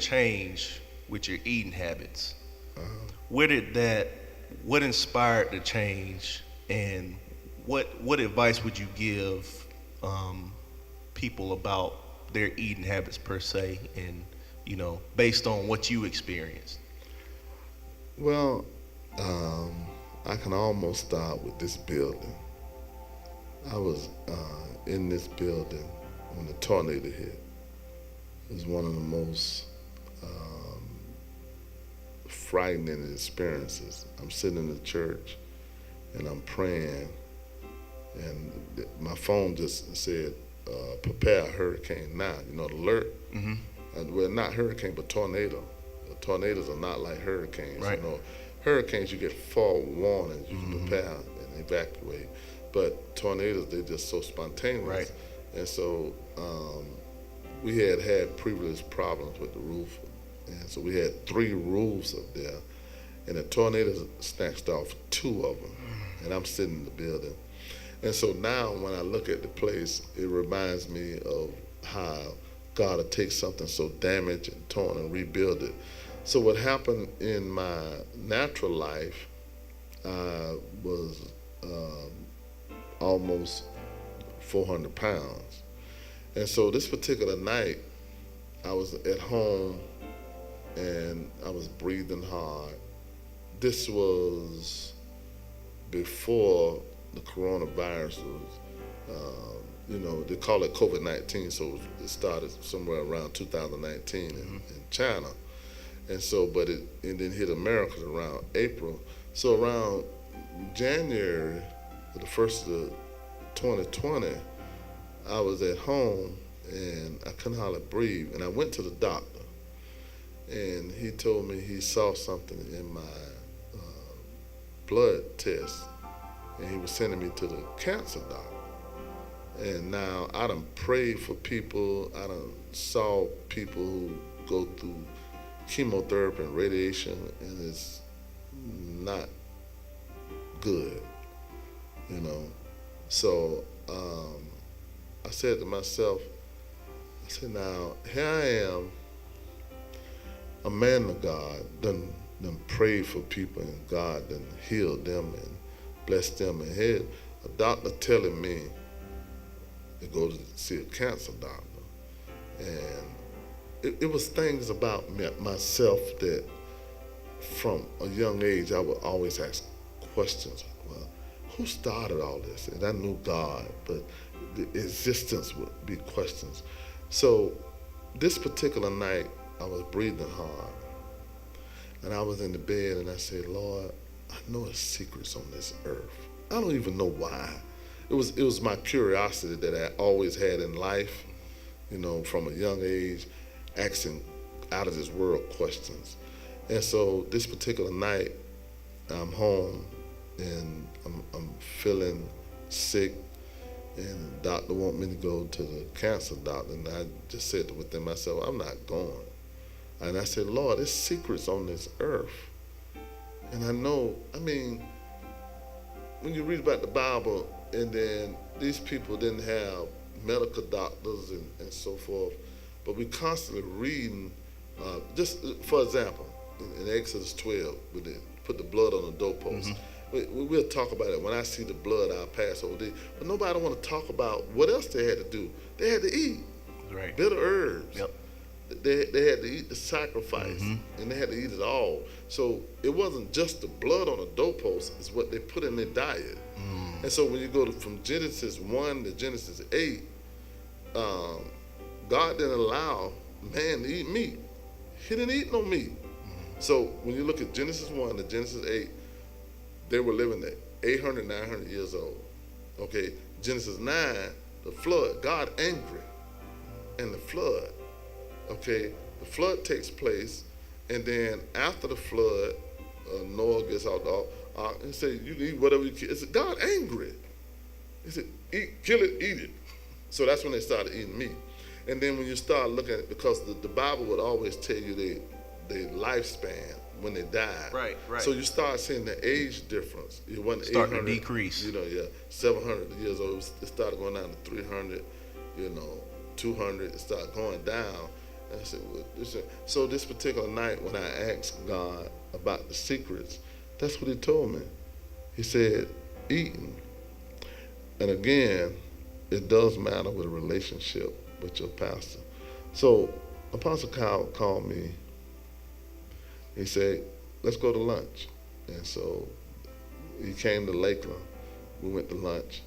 change with your eating habits. Uh-huh. Where did that? What inspired the change, and what advice would you give um, people about their eating habits per se, and based on what you experienced? Well, I can almost start with this building. I was in this building when the tornado hit. It was one of the most frightening experiences. I'm sitting in the church and I'm praying, and my phone just said, "Prepare a hurricane now." You know, the alert. Hmm. Well, not hurricane, but tornado. Tornadoes are not like hurricanes. Right. Hurricanes you get forewarnings, you can Hmm. prepare and evacuate. But tornadoes, they're just so spontaneous. Right. And so we had previous problems with the roof, and so we had three roofs up there, and the tornado snatched off two of them, and I'm sitting in the building. And so now when I look at the place, it reminds me of how God will take something so damaged and torn and rebuild it. So what happened in my natural life, I was almost 400 pounds. And so this particular night, I was at home and I was breathing hard. This was before the coronavirus was, they call it COVID-19, so it started somewhere around 2019 in China. And so, but it didn't hit America around April. So around January, the first of 2020, I was at home and I couldn't hardly breathe. And I went to the doctor, and he told me he saw something in my blood test, and he was sending me to the cancer doctor. And now I done prayed for people. I done saw people who go through chemotherapy and radiation, and it's not good, So I said to myself, I said, now here I am, a man of God, done prayed for people, and God done healed them and blessed them, and had a doctor telling me to go to see a cancer doctor. And it was things about myself that from a young age I would always ask questions. Well, who started all this? And I knew God, but the existence would be questions. So this particular night, I was breathing hard, and I was in the bed, and I said, Lord, I know there's secrets on this earth. I don't even know why. It was my curiosity that I always had in life, from a young age, asking out of this world questions. And so this particular night, I'm home and I'm feeling sick, and the doctor want me to go to the cancer doctor, and I just said within myself, I'm not going. And I said, Lord, there's secrets on this earth. And I know, when you read about the Bible, and then these people didn't have medical doctors and so forth, but we constantly reading, just for example, in Exodus 12, we did put the blood on the doorpost. We'll talk about it. When I see the blood, I'll pass over there. But nobody want to talk about what else they had to do. They had to eat Right. bitter herbs. Yep. They had to eat the sacrifice, and they had to eat it all. So it wasn't just the blood on the doorpost, it's what they put in their diet. And so when you go from Genesis 1 to Genesis 8, God didn't allow man to eat meat. He didn't eat no meat. So when you look at Genesis 1 to Genesis 8, they were living at 800, 900 years old. Okay, Genesis 9, the flood, God angry, and the flood. Okay, the flood takes place, and then after the flood, Noah gets out the ark and said, you can eat whatever you can. It's God angry. He said, eat, kill it, eat it. So that's when they started eating meat. And then when you start looking at it, because the Bible would always tell you their lifespan when they died. Right. So you start seeing the age difference. It wasn't Starting to 800, decrease. 700 years old. It started going down to 300, 200. It started going down. And I said, well, so this particular night when I asked God about the secrets, that's what he told me. He said, eating. And again, it does matter with a relationship with your pastor. So Apostle Kyle called me. He said, let's go to lunch. And so he came to Lakeland. We went to lunch.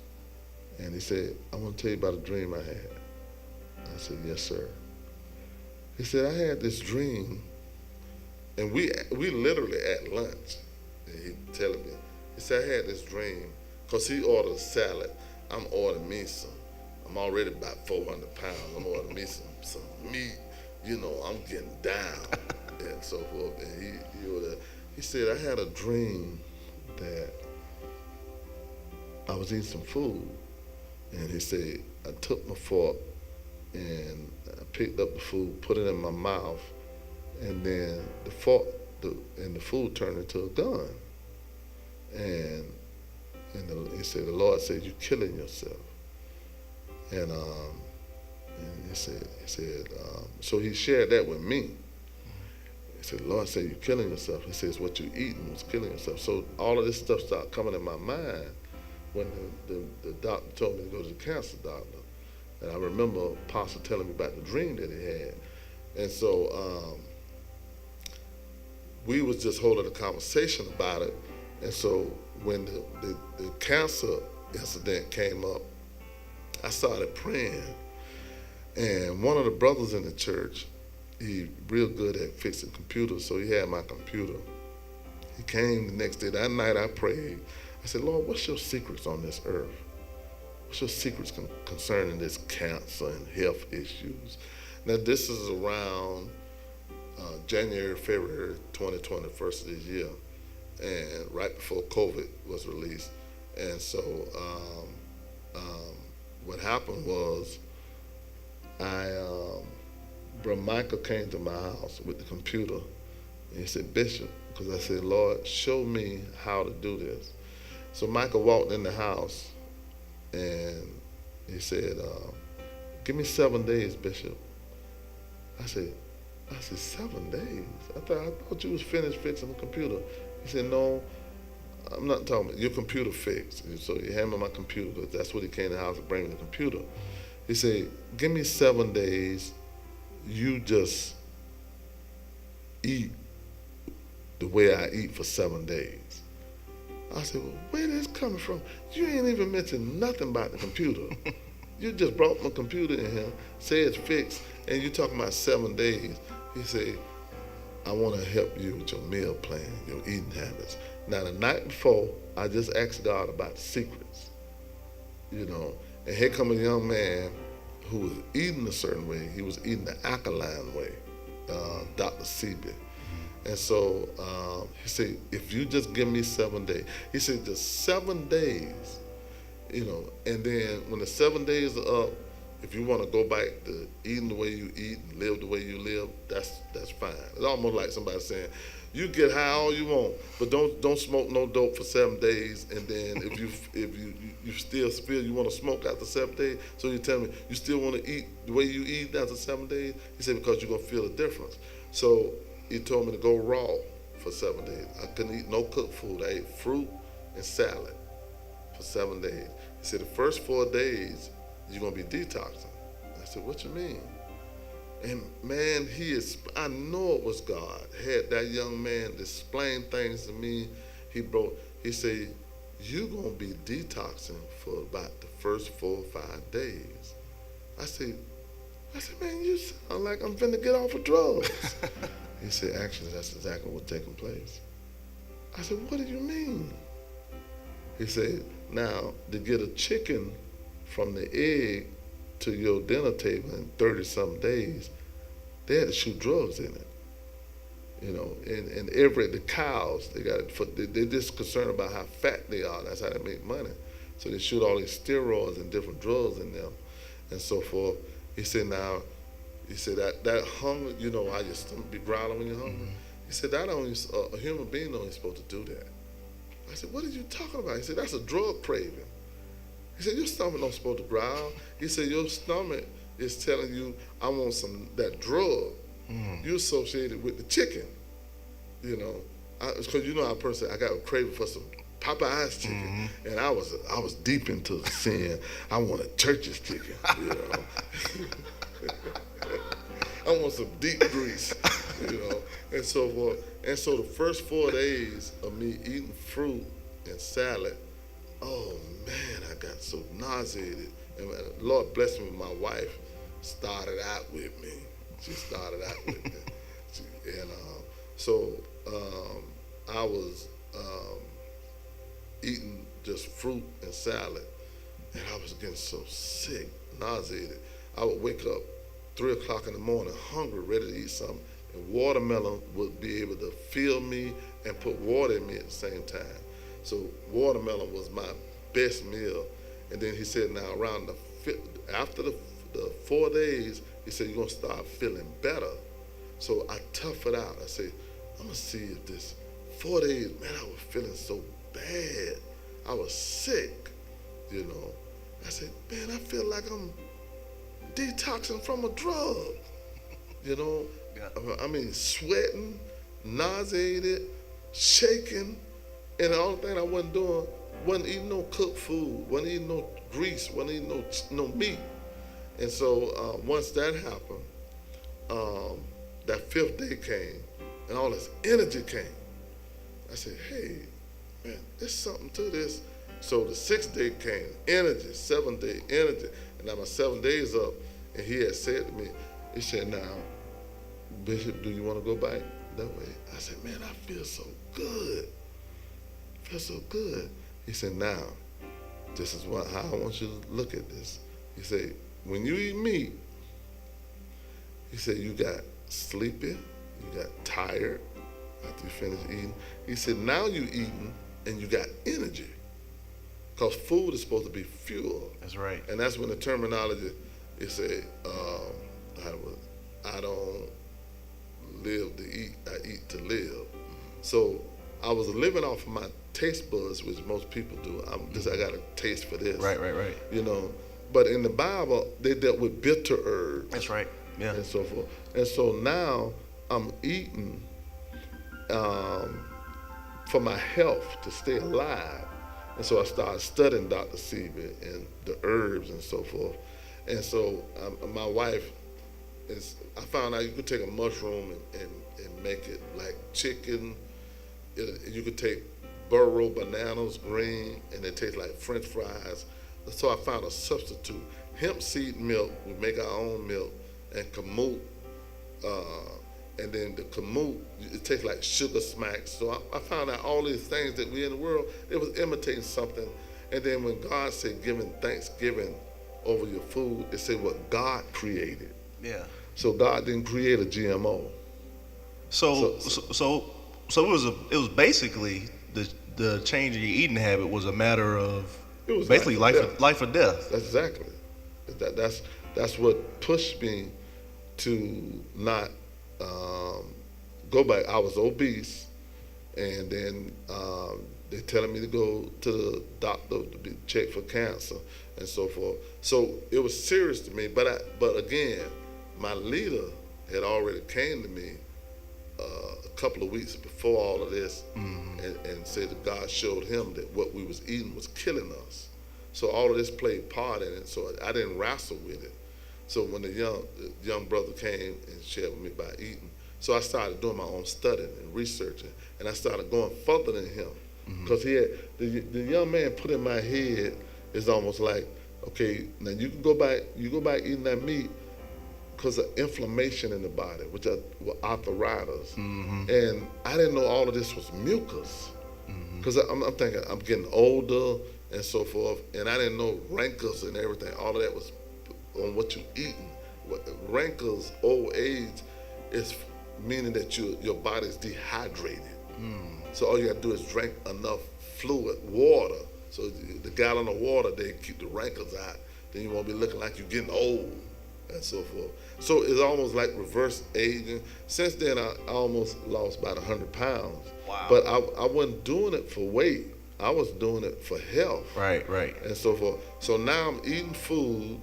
And he said, I want to tell you about a dream I had. I said, yes, sir. He said, I had this dream. And we literally at lunch. And he telling me. He said, I had this dream. Because he ordered a salad. I'm ordering me some. I'm already about 400 pounds. I'm ordering me some meat. You know, I'm getting down and so forth. And he said, I had a dream that I was eating some food. And he said, I took my fork and I picked up the food, put it in my mouth, and then the fork and the food turned into a gun. And he said, the Lord said, you're killing yourself. And he said, so he shared that with me. He said, the Lord said, you're killing yourself. He says, what you're eating was killing yourself. So all of this stuff started coming in my mind when the doctor told me to go to the cancer doctor. And I remember Apostle telling me about the dream that he had. And so we was just holding a conversation about it. And so when the cancer incident came up, I started praying. And one of the brothers in the church, he real good at fixing computers, so he had my computer. He came the next day. That night I prayed. I said, Lord, what's your secrets on this earth? What's your secrets concerning this cancer and health issues? Now this is around January, February 2020, first of this year, and right before COVID was released. And so what happened was Brother Michael came to my house with the computer, and he said, Bishop, because I said, Lord, show me how to do this. So Michael walked in the house, and he said, give me 7 days, Bishop. I said, 7 days? I thought you was finished fixing the computer. He said, no, I'm not talking about your computer fixed. So he handed me my computer, because that's what he came to the house to bring me the computer. He said, give me 7 days, you just eat the way I eat for 7 days. I said, well, where is this coming from? You ain't even mentioned nothing about the computer. You just brought my computer in here, say it's fixed, and you talking about 7 days. He said, I want to help you with your meal plan, your eating habits. Now, the night before, I just asked God about the secrets, you know, and here come a young man who was eating a certain way. He was eating the alkaline way, Dr. Sebi. And so he said, if you just give me 7 days. He said, just 7 days, you know, and then when the 7 days are up, if you want to go back to eating the way you eat and live the way you live, that's fine. It's almost like somebody saying, you get high all you want, but don't smoke no dope for 7 days. And then if you still feel you want to smoke after 7 days, so you tell me you still want to eat the way you eat after 7 days. He said, because you're gonna feel the difference. So he told me to go raw for 7 days. I couldn't eat no cooked food. I ate fruit and salad for 7 days. He said, the first 4 days you're gonna be detoxing. I said, what you mean? And man, I know it was God. Had that young man explain things to me. He said, you're gonna be detoxing for about the first 4 or 5 days. I said, man, you sound like I'm finna get off of drugs. He said, actually, that's exactly what's taking place. I said, what do you mean? He said, now, to get a chicken from the egg to your dinner table in 30-something days, they had to shoot drugs in it. You know, and the cows, they're just concerned about how fat they are. That's how they make money. So they shoot all these steroids and different drugs in them and so forth. He said, that hunger, you know how your stomach be growling when you're hungry? Mm-hmm. He said, a human being only supposed to do that. I said, what are you talking about? He said, that's a drug craving. He said, your stomach not supposed to growl. He said, your stomach is telling you, I want that drug. You associate it with the chicken, you know. Because you know how a person, I got a craving for some Popeye's chicken, and I was deep into sin. I wanted Church's chicken, you know. I want some deep grease, you know, and so forth. And so the first 4 days of me eating fruit and salad, oh man, I got so nauseated. And Lord bless me, my wife started out with me. She started out with me. And so I was eating just fruit and salad, and I was getting so sick, nauseated. I would wake up 3 o'clock in the morning, hungry, ready to eat something, and watermelon would be able to fill me and put water in me at the same time. So watermelon was my best meal. And then he said, now around after the 4 days, he said, you're gonna start feeling better. So I toughed it out. I said, I'm gonna see if this 4 days, man, I was feeling so bad. I was sick, you know. I said, man, I feel like I'm detoxing from a drug, you know. Yeah. I mean, sweating, nauseated, shaking, and the only thing I wasn't doing wasn't eating no cooked food, wasn't eating no grease, wasn't eating no meat. And so once that happened, that 5th day came, and all this energy came. I said, hey, man, there's something to this. So the 6th day came, energy, 7th day, energy. And now my 7 days up, and he had said to me, he said, now, Bishop, do you want to go back that way? I said, man, I feel so good. I feel so good. He said, now, this is how I want you to look at this. He said, when you eat meat, he said, you got sleepy, you got tired after you finish eating. He said, now you eating and you got energy. Because food is supposed to be fuel. That's right. And that's when the terminology, it said, I don't live to eat, I eat to live. So I was living off of my taste buds, which most people do. I got a taste for this. Right. You know, but in the Bible, they dealt with bitter herbs. That's right. Yeah. And so forth. And so now I'm eating for my health to stay alive. And so I started studying Dr. Seaver and the herbs and so forth. And so my wife, I found out you could take a mushroom and make it like chicken. You could take burro bananas, green, and it tastes like French fries. So I found a substitute. Hemp seed milk, we make our own milk, and kamut. And then the kamut, it tastes like sugar smacks. So I found out all these things that we in the world, it was imitating something. And then when God said giving thanksgiving over your food, it said what God created. Yeah. So God didn't create a GMO. So it was basically the change in your eating habit was a matter of basically life or death. That's exactly. That's what pushed me to not go back. I was obese, and then they telling me to go to the doctor to be checked for cancer and so forth. So it was serious to me. But again, my leader had already came to me a couple of weeks before all of this, and said that God showed him that what we was eating was killing us. So all of this played part in it. So I didn't wrestle with it. So when the young brother came and shared with me about eating, so I started doing my own studying and researching, and I started going further than him, because he had the young man put in my head is almost like, okay, now you go back eating that meat because of inflammation in the body, which are arthritis, and I didn't know all of this was mucus, because I'm thinking I'm getting older and so forth, and I didn't know rankles and everything. All of that was on what you eating. Rankles, old age, is meaning that your body's dehydrated. So all you gotta do is drink enough fluid, water. So the gallon of water, they keep the rankles out. Then you won't be looking like you're getting old and so forth. So it's almost like reverse aging. Since then, I almost lost about 100 pounds. Wow. But I wasn't doing it for weight. I was doing it for health. Right. And so forth. So now I'm eating food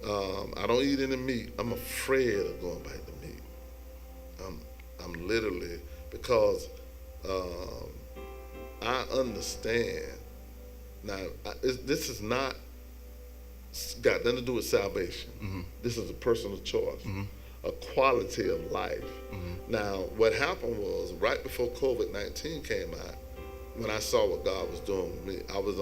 I don't eat any meat. I'm afraid of going back to meat. I'm, I'm literally, because um, I understand. Now, this is not got nothing to do with salvation. This is a personal choice, a quality of life. Now, what happened was right before COVID-19 came out, when I saw what God was doing with me, I was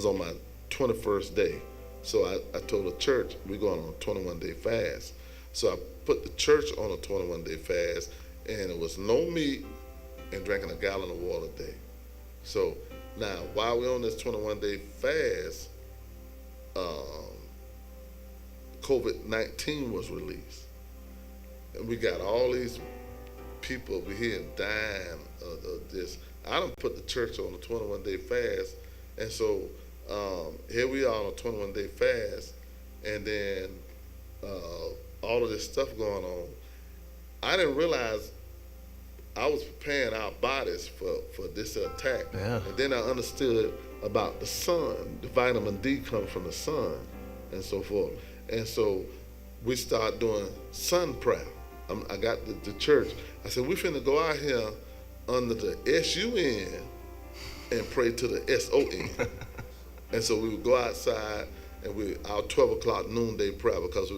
on my 21st day. So I told the church, we're going on a 21-day fast. So I put the church on a 21-day fast, and it was no meat and drinking a gallon of water a day. So now, while we're on this 21-day fast, COVID-19 was released. And we got all these people over here dying of this. I done put the church on a 21-day fast. And so here we are on a 21-day fast. And then all of this stuff going on. I didn't realize I was preparing our bodies for this attack. Yeah. And then I understood about the sun. The vitamin D comes from the sun and so forth. And so we start doing sun prayer. I got the church. I said, we finna go out here under the S-U-N and pray to the S-O-N. And so we would go outside and our 12 o'clock noonday prayer, because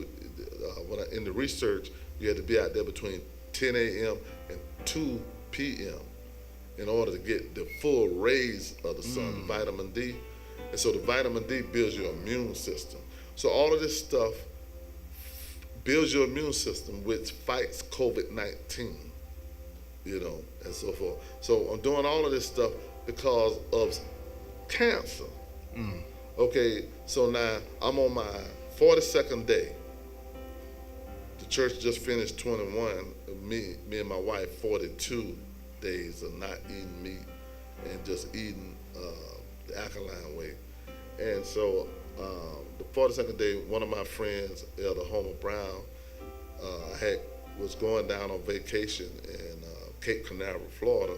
in the research, you had to be out there between 10 a.m. and 2 p.m. in order to get the full rays of the sun, vitamin D. And so the vitamin D builds your immune system. So all of this stuff builds your immune system, which fights COVID-19, and so forth. So I'm doing all of this stuff because of cancer. Okay, so now I'm on my 42nd day. The church just finished 21. Me and my wife, 42 days of not eating meat and just eating the alkaline way. And so the 42nd day, one of my friends, Elder Homer Brown, was going down on vacation in Cape Canaveral, Florida,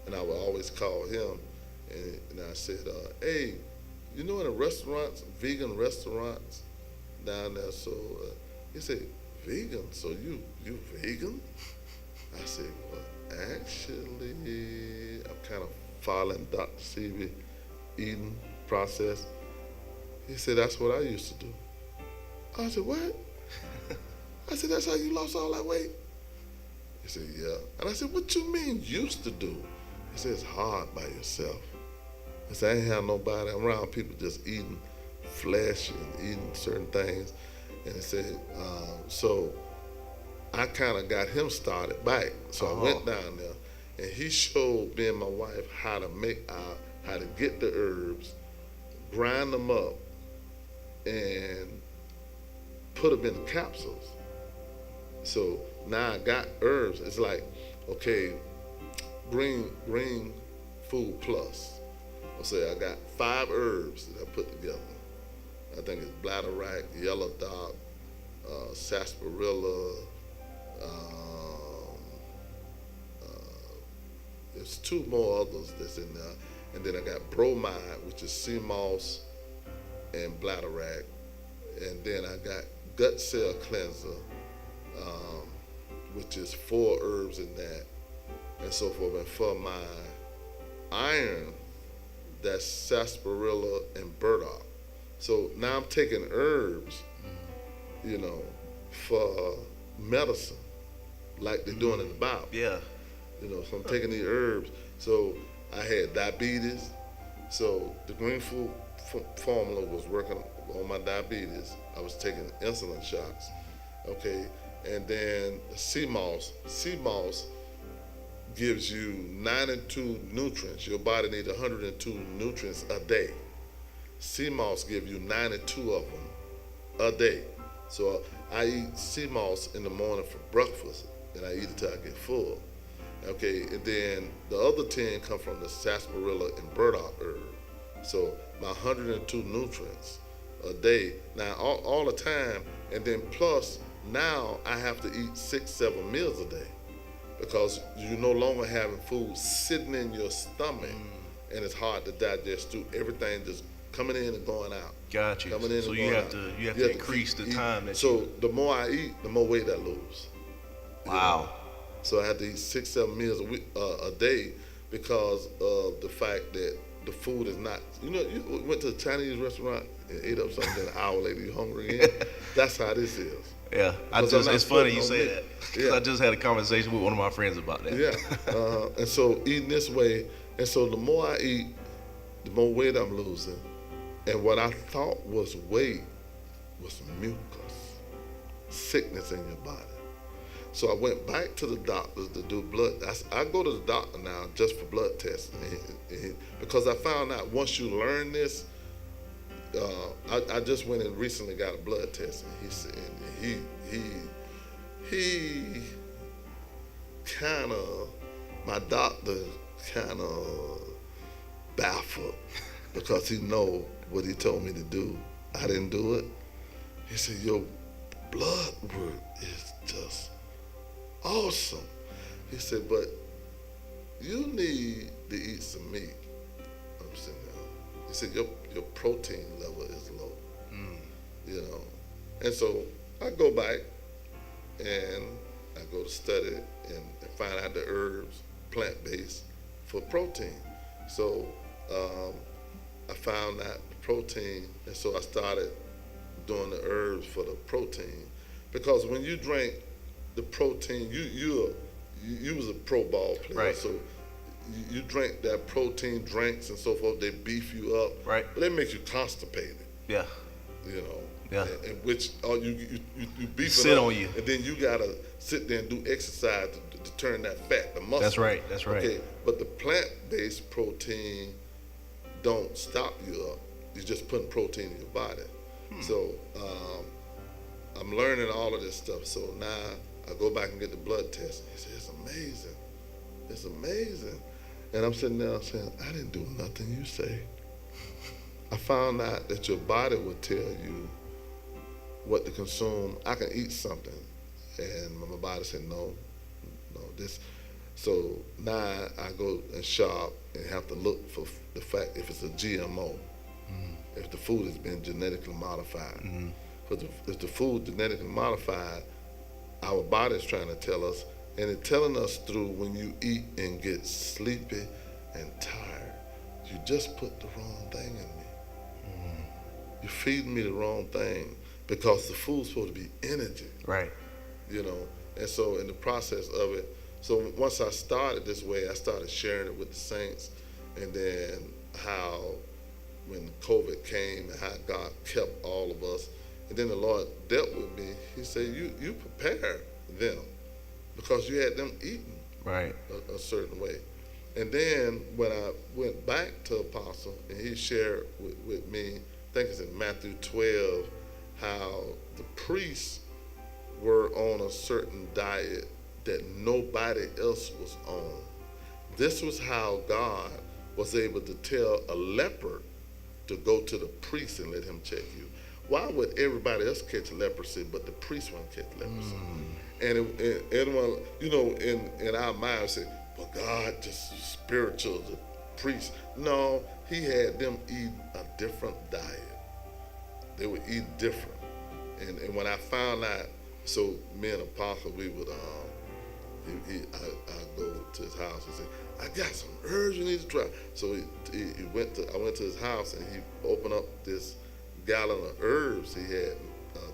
and I would always call him, and I said, hey, in the restaurants, vegan restaurants down there, so he said, vegan? So you vegan? I said, well, actually, I'm kind of following Dr. Seavey eating process. He said, that's what I used to do. I said, what? I said, that's how you lost all that weight? He said, yeah. And I said, what you mean used to do? He said, it's hard by yourself. I said, I ain't have nobody. I'm around people just eating flesh and eating certain things. And he said, so I kind of got him started back. So I went down there, and he showed me and my wife how to get the herbs, grind them up, and put them in the capsules. So now I got herbs. It's like, okay, green food plus. I'll say I got 5 herbs that I put together. I think it's bladderwrack, yellow dock, sarsaparilla. There's 2 more others that's in there. And then I got bromide, which is sea moss and bladderwrack. And then I got gut cell cleanser, which is 4 herbs in that, and so forth. And for my iron, that's sarsaparilla and burdock. So now I'm taking herbs, for medicine, like they're doing in the Bible. Yeah. So I'm taking these herbs. So I had diabetes. So the green food formula was working on my diabetes. I was taking insulin shots. Okay. And then the sea moss gives you 92 nutrients. Your body needs 102 nutrients a day. Sea moss gives you 92 of them a day. So I eat sea moss in the morning for breakfast, and I eat it till I get full. Okay, and then the other 10 come from the sarsaparilla and burdock herb. So my 102 nutrients a day. Now all the time, and then plus now I have to eat 6-7 meals a day, because you're no longer having food sitting in your stomach, and it's hard to digest through. Everything just coming in and going out. Got you. Coming in So and you going have out. to you have You to increase the time that So you. the more I eat, the more weight I lose. You know? Wow. So I had to eat 6-7 meals a day because of the fact that the food is not. You went to a Chinese restaurant and ate up something, then an hour later you're hungry again. That's how this is. Yeah, Because I'm not it's funny putting you on say meat. that because Yeah. I just had a conversation with one of my friends about that. Yeah. And so eating this way, and so the more I eat, the more weight I'm losing. And what I thought was weight was mucus, sickness in your body. So I went back to the doctors to do blood. I go to the doctor now just for blood tests, because I found out once you learn this, I just went and recently got a blood test, and he said he kind of, my doctor kind of baffled because he know what he told me to do. I didn't do it. He said, your blood work is just awesome. He said, but you need to eat some meat. I'm sitting there. He said, your protein level is low. You know. And so I go back and I go to study and find out the herbs, plant-based, for protein. So I found out the protein, and so I started doing the herbs for the protein. Because when you drink the protein, you was a pro ball player, Right. so you drink that protein drinks and so forth. They beef you up, Right. But they make you constipated, Yeah. you know. Yeah. And which you beef Sit it up, on you. and then you gotta sit there and do exercise to turn that fat, the muscle. That's right. That's right. Okay, but the plant-based protein don't stop you up. You're just putting protein in your body. So I'm learning all of this stuff. So now I go back and get the blood test. He said, it's amazing. It's amazing. And I'm sitting there saying, I didn't do nothing you say. I found out that your body will tell you what to consume. I can eat something. And my body said, no, this. So now I go and shop and have to look for the fact if it's a GMO, if the food has been genetically modified. Because if the food genetically modified, our body's trying to tell us, and it's telling us through when you eat and get sleepy and tired, you just put the wrong thing in me. You're feeding me the wrong thing because the food's supposed to be energy. Right. You know, and so in the process of it, so once I started this way, I started sharing it with the saints, and then how when COVID came and how God kept all of us, and then the Lord dealt with me. He said, you prepared them because you had them eating Right. a certain way. And then when I went back to Apostle and he shared with me, I think it's in Matthew 12, how the priests were on a certain diet that nobody else was on. This was how God was able to tell a leper to go to the priest and let him check you. Why would everybody else catch leprosy, but the priest won't catch leprosy? And anyone, you know, in our minds say, well, God just spiritual, the priest. No, he had them eat a different diet. They would eat different. And when I found out, so me and Apostle, we would, I go to his house and say, I got some herbs you need to try. So I went to his house and he opened up this gallon of herbs he had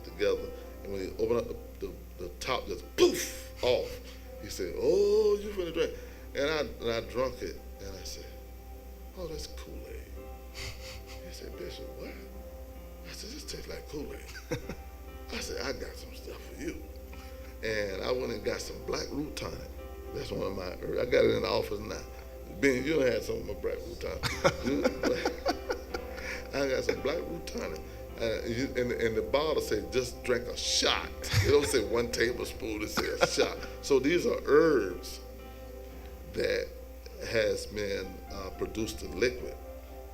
together. And when he opened up the top just poof off. He said, oh, you finna drink. And I drunk it and I said, oh, that's Kool-Aid. He said, Bishop, what? I said, this tastes like Kool-Aid. I said, I got some stuff for you. And I went and got some black root tonic. That's one of my herbs. I got it in the office now. Ben, you done had some of my black root tonic. I got some black root tonic. And the bottle says just drink a shot. It don't say 1 tablespoon, it says a shot. So these are herbs that has been produced in liquid,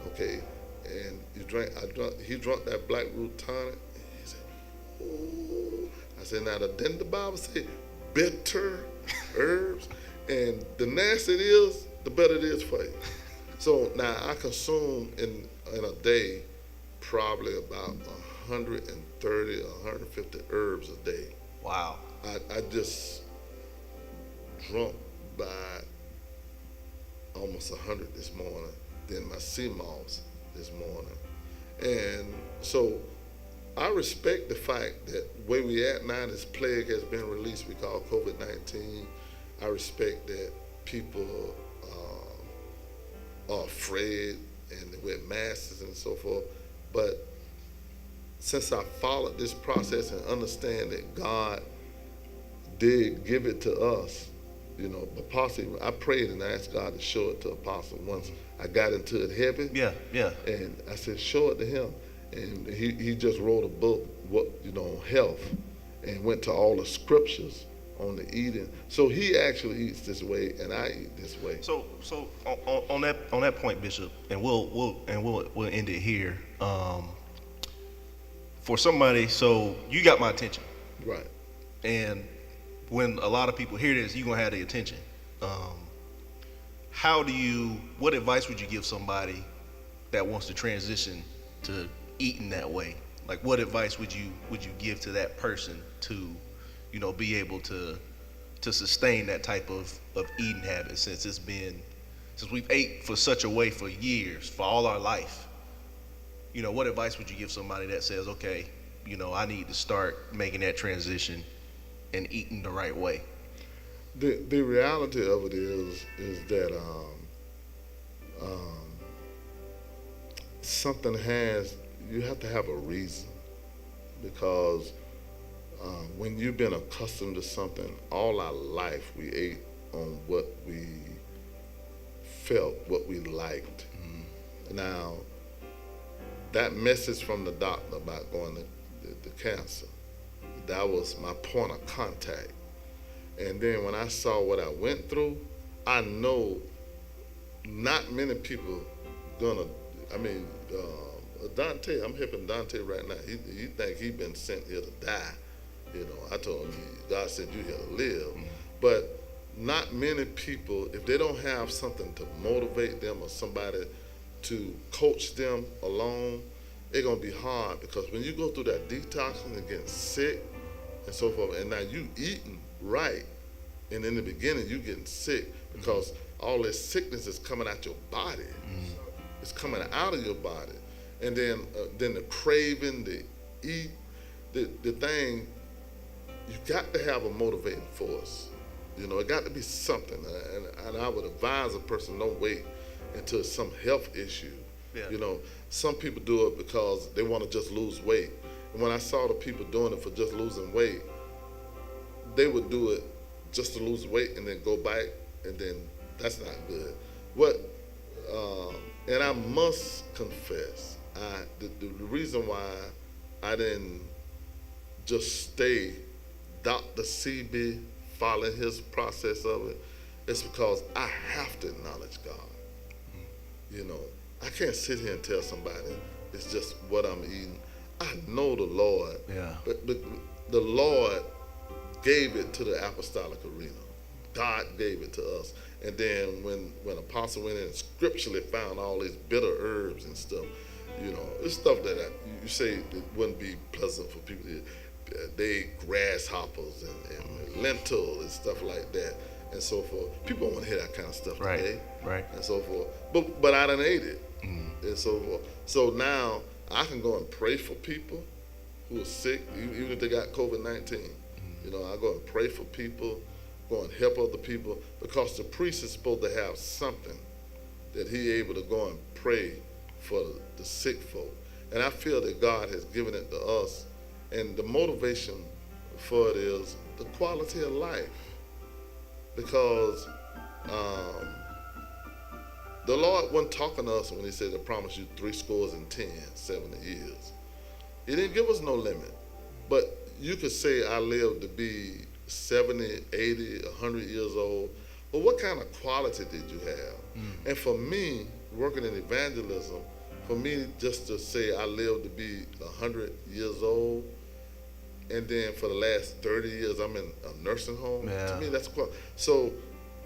okay? And he drank that black root tonic, and he said, ooh. I said, now didn't the Bible say bitter herbs? And the nastier it is, the better it is for you. So now I consume in a day probably about 130 or 150 herbs a day. Wow. I just drunk by almost 100 this morning, then my sea moss this morning. And so I respect the fact that where we at now, this plague has been released, we call COVID-19. I respect that people are afraid and they wear masks and so forth. But since I followed this process and understand that God did give it to us, you know, Apostle, I prayed and I asked God to show it to Apostle once I got into it heavy. Yeah, yeah. And I said, show it to him. And he just wrote a book, on health, and went to all the scriptures on the eating. So he actually eats this way, and I eat this way. So on that point, Bishop, and we'll end it here. For somebody, so you got my attention, Right. and when a lot of people hear this, you're gonna have their attention. What advice would you give somebody that wants to transition to eating that way? Like, what advice would you give to that person to, be able to sustain that type of eating habit since we've ate for such a way for years, for all our life? What advice would you give somebody that says, okay, I need to start making that transition and eating the right way? The reality of it is that you have to have a reason, because when you've been accustomed to something all our life, we ate on what we felt, what we liked. Now, that message from the doctor about going to cancer, that was my point of contact. And then when I saw what I went through, I know not many people Dante, I'm helping Dante right now. He think he been sent here to die. I told him, God sent you here to live. But not many people, if they don't have something to motivate them or somebody to coach them along, it's gonna be hard, because when you go through that detoxing and getting sick and so forth, and now you eating right, and in the beginning you getting sick because all this sickness is coming out your body. It's coming out of your body. And then the craving, the eat, the thing, you got to have a motivating force. It got to be something. And I would advise a person, don't wait until some health issue. Yeah. Some people do it because they want to just lose weight. And when I saw the people doing it for just losing weight, they would do it just to lose weight and then go back, and then that's not good. And I must confess, the reason why I didn't just stay Dr. CB, following his process of it, is because I have to acknowledge God. I can't sit here and tell somebody it's just what I'm eating. I know the Lord, but the Lord gave it to the apostolic arena. God gave it to us. And then when Apostle went in and scripturally found all these bitter herbs and stuff, it's stuff that you say it wouldn't be pleasant for people. They ate grasshoppers and lentil and stuff like that and so forth. People don't want to hear that kind of stuff today. Right. And so forth. But I done ate it and so forth. So now I can go and pray for people who are sick, even if they got COVID-19. I go and pray for people, go and help other people, because the priest is supposed to have something that he able to go and pray for the sick folk. And I feel that God has given it to us, and the motivation for it is the quality of life. Because the Lord wasn't talking to us when he said, I promise you 70 years. He didn't give us no limit. But you could say I lived to be 70, 80, 100 years old. But what kind of quality did you have? And for me, working in evangelism, for me just to say I lived to be 100 years old, and then for the last 30 years I'm in a nursing home, to me that's quality. So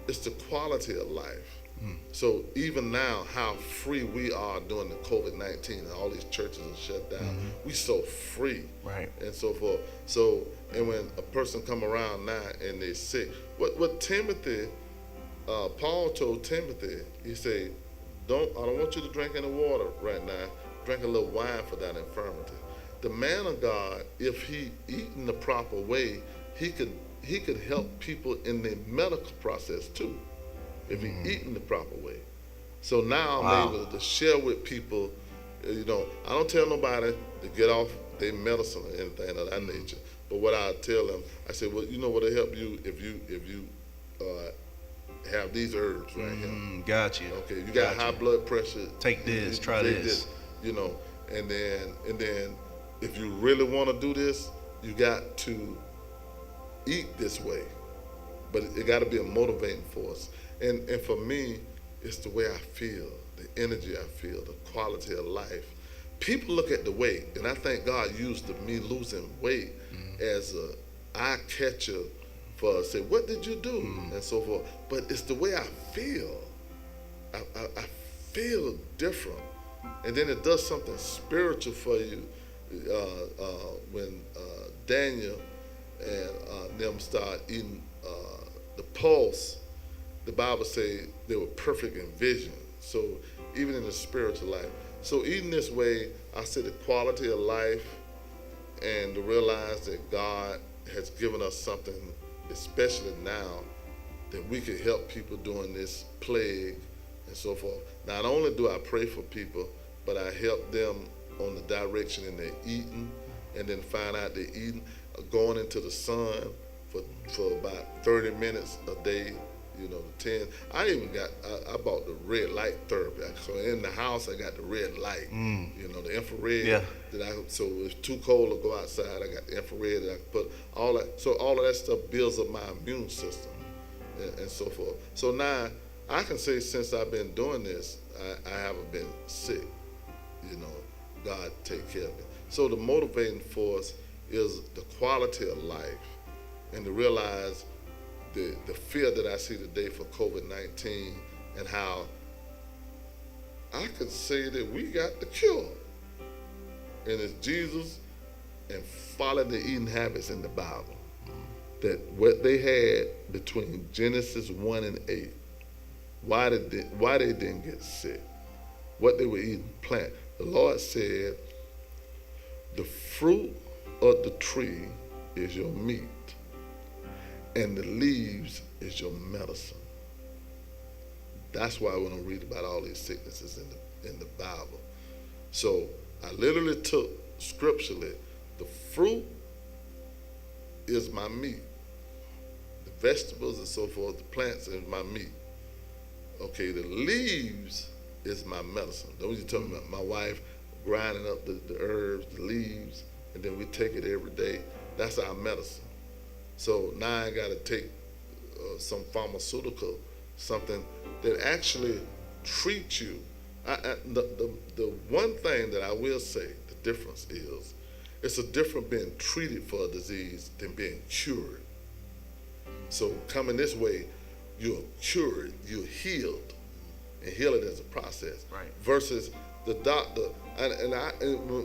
it's the quality of life. So even now, how free we are during the COVID-19, and all these churches are shut down. We so free, Right. and so forth. So, and when a person come around now and they sick, what Timothy, Paul told Timothy, he said, I don't want you to drink any water right now. Drink a little wine for that infirmity. The man of God, if he eaten the proper way, he could help people in the medical process too, if he eaten the proper way. So now Wow. I'm able to share with people. I don't tell nobody to get off their medicine or anything of that nature. But what I tell them, I say, well, you know what'll help you if you have these herbs right here. Got you. Okay, you got high blood pressure. Take this, try take this. And then if you really want to do this, you got to eat this way. But it got to be a motivating force. And for me, it's the way I feel, the energy I feel, the quality of life. People look at the weight, and I think God used me losing weight as a eye catcher for say, what did you do, and so forth. But it's the way I feel. I feel different, and then it does something spiritual for you. When Daniel and them start eating the pulse, the Bible says they were perfect in vision. So even in the spiritual life. So eating this way, I say the quality of life, and to realize that God has given us something, especially now, that we can help people during this plague and so forth. Not only do I pray for people, but I help them on the direction in their eating, and then find out they're eating, going into the sun for about 30 minutes a day, the 10. I bought the red light therapy. So in the house, I got the red light, the infrared. Yeah. So if it's too cold to go outside, I got the infrared that I can put all that. So all of that stuff builds up my immune system and so forth. So now I can say since I've been doing this, I haven't been sick. God take care of me. So the motivating force is the quality of life, and to realize the fear that I see today for COVID-19, and how I could say that we got the cure. And it's Jesus and follow the eating habits in the Bible. That what they had between Genesis 1 and 8, why they didn't get sick, what they were eating, plant. The Lord said, the fruit of the tree is your meat, and the leaves is your medicine. That's why we don't read about all these sicknesses in the Bible. So I literally took scripturally, the fruit is my meat. The vegetables and so forth, the plants is my meat. Okay, the leaves is my medicine. Those you're talking about, my wife grinding up the herbs, the leaves, and then we take it every day. That's our medicine. So now I got to take some pharmaceutical, something that actually treats you. The one thing that I will say, the difference is, it's a difference being treated for a disease than being cured. So coming this way, you're cured, you're healed, and healing is a process. Right. Versus the doctor, and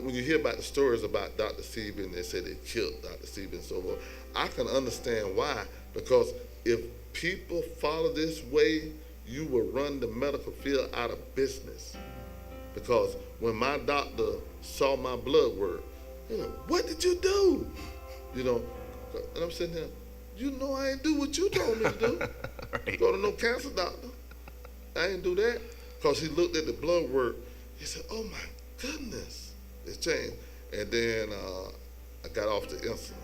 when you hear about the stories about Dr. Sebi, and they say they killed Dr. Sebi and so forth, I can understand why, because if people follow this way, you will run the medical field out of business. Because when my doctor saw my blood work, what did you do? And I'm sitting there, I ain't do what you told me to do. Right. Go to no cancer doctor. I ain't do that. Because he looked at the blood work, he said, oh my goodness, it's changed. And then I got off the insulin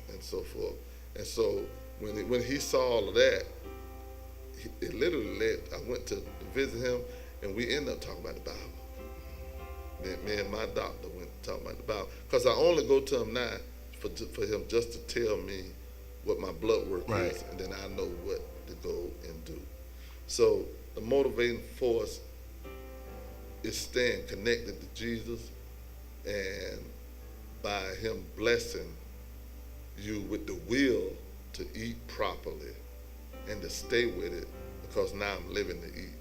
and so forth. And so when he saw all of that, it literally led, I went to visit him, and we ended up talking about the Bible. Then me and my doctor went talking about the Bible. Because I only go to him now for him just to tell me what my blood work Right. is, and then I know what to go and do. So the motivating force is staying connected to Jesus, and by him blessing you with the will to eat properly and to stay with it, because now I'm living to eat.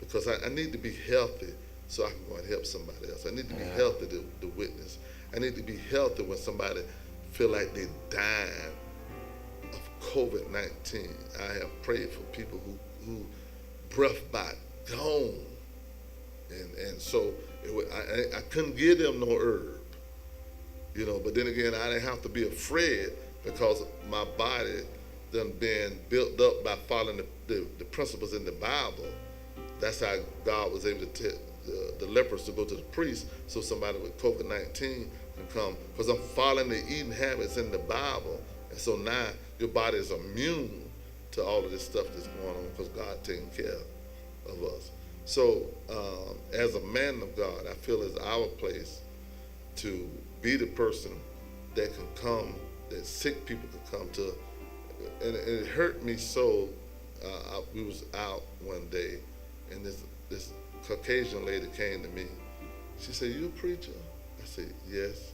because I need to be healthy so I can go and help somebody else. I need to be healthy to witness. I need to be healthy when somebody feel like they dying of COVID-19. I have prayed for people who breath by gone. And so I couldn't give them no herb, but then again, I didn't have to be afraid because my body done been built up by following the principles in the Bible. That's how God was able to tell the lepers to go to the priest so somebody with COVID-19 can come, because I'm following the eating habits in the Bible. And so now your body is immune to all of this stuff that's going on because God taking care of us. So as a man of God, I feel it's our place to be the person that can come, that sick people can come to. And it hurt me so. We was out one day, and this Caucasian lady came to me. She said, "You a preacher?" I said, "Yes."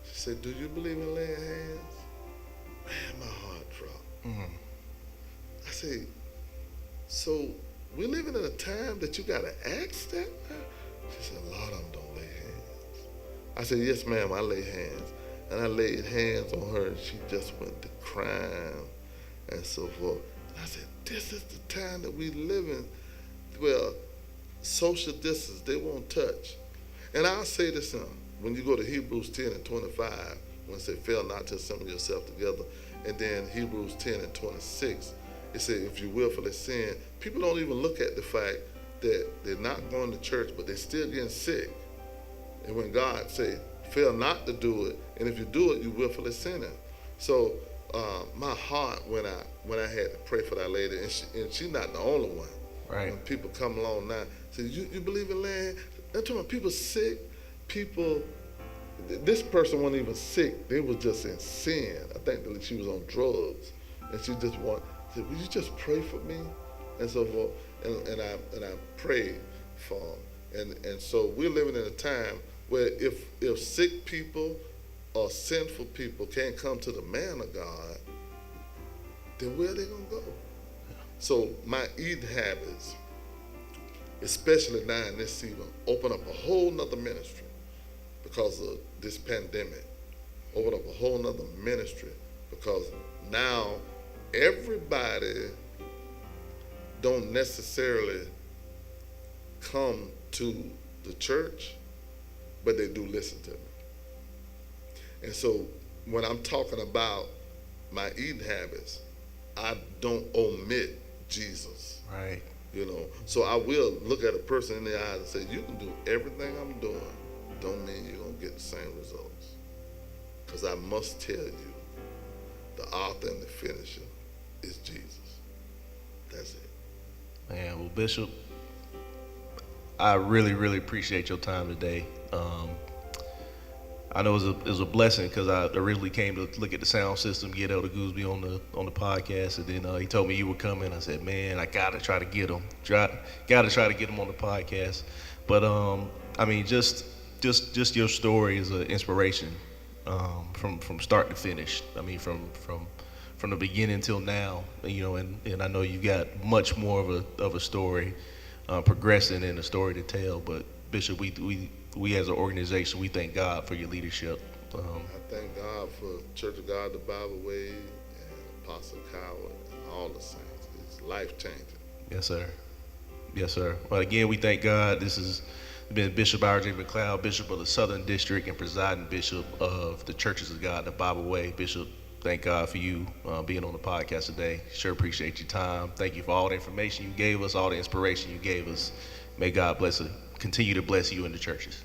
She said, "Do you believe in laying hands?" Man, my heart dropped. Mm-hmm. I said, "So we're living in a time that you got to ask that?" She said, "A lot of them don't lay hands." I said, "Yes, ma'am, I lay hands." And I laid hands on her, and she just went to crying and so forth. And I said, this is the time that we live in. Well, social distance, they won't touch. And I'll say this, when you go to Hebrews 10 and 25, when it says, fail not to assemble yourself together, and then Hebrews 10 and 26, it says, if you willfully sin, people don't even look at the fact that they're not going to church, but they're still getting sick. And when God say, fail not to do it, and if you do it, you willfully sinning. So my heart when I had to pray for that lady, and she's not the only one. Right. When people come along now, say, you believe in land? I'm talking about people sick, people. This person wasn't even sick; they was just in sin. I think that she was on drugs, and she just said, "Will you just pray for me?" And so forth. And I prayed for them. And so we're living in a time where if sick people or sinful people can't come to the man of God, then where are they gonna go? So my eating habits, especially now in this season, open up a whole nother ministry because of this pandemic. Open up a whole nother ministry because now everybody don't necessarily come to the church, but they do listen to me. And so when I'm talking about my eating habits, I don't omit Jesus. Right. So I will look at a person in the eyes and say, you can do everything I'm doing. Don't mean you're going to get the same results. Because I must tell you, the author and the finisher is Jesus. That's it. Man, well, Bishop, I really, really appreciate your time today. I know it was a blessing because I originally came to look at the sound system, get Elder Gooseby on the podcast, and then he told me you were coming. I said, man, I gotta try to get him. Gotta try to get him on the podcast. But I mean, just your story is an inspiration from start to finish. I mean, from the beginning till now, and I know you got much more of a story progressing and a story to tell. But Bishop, we as an organization, we thank God for your leadership. I thank God for Church of God, the Bible Way, and Apostle Coward, and all the saints. It's life-changing. Yes, sir. Yes, sir. Well, again, we thank God. This has been Bishop R.J. McLeod, Bishop of the Southern District and presiding Bishop of the Churches of God, the Bible Way. Bishop, thank God for you being on the podcast today. Sure appreciate your time. Thank you for all the information you gave us, all the inspiration you gave us. May God continue to bless you in the churches.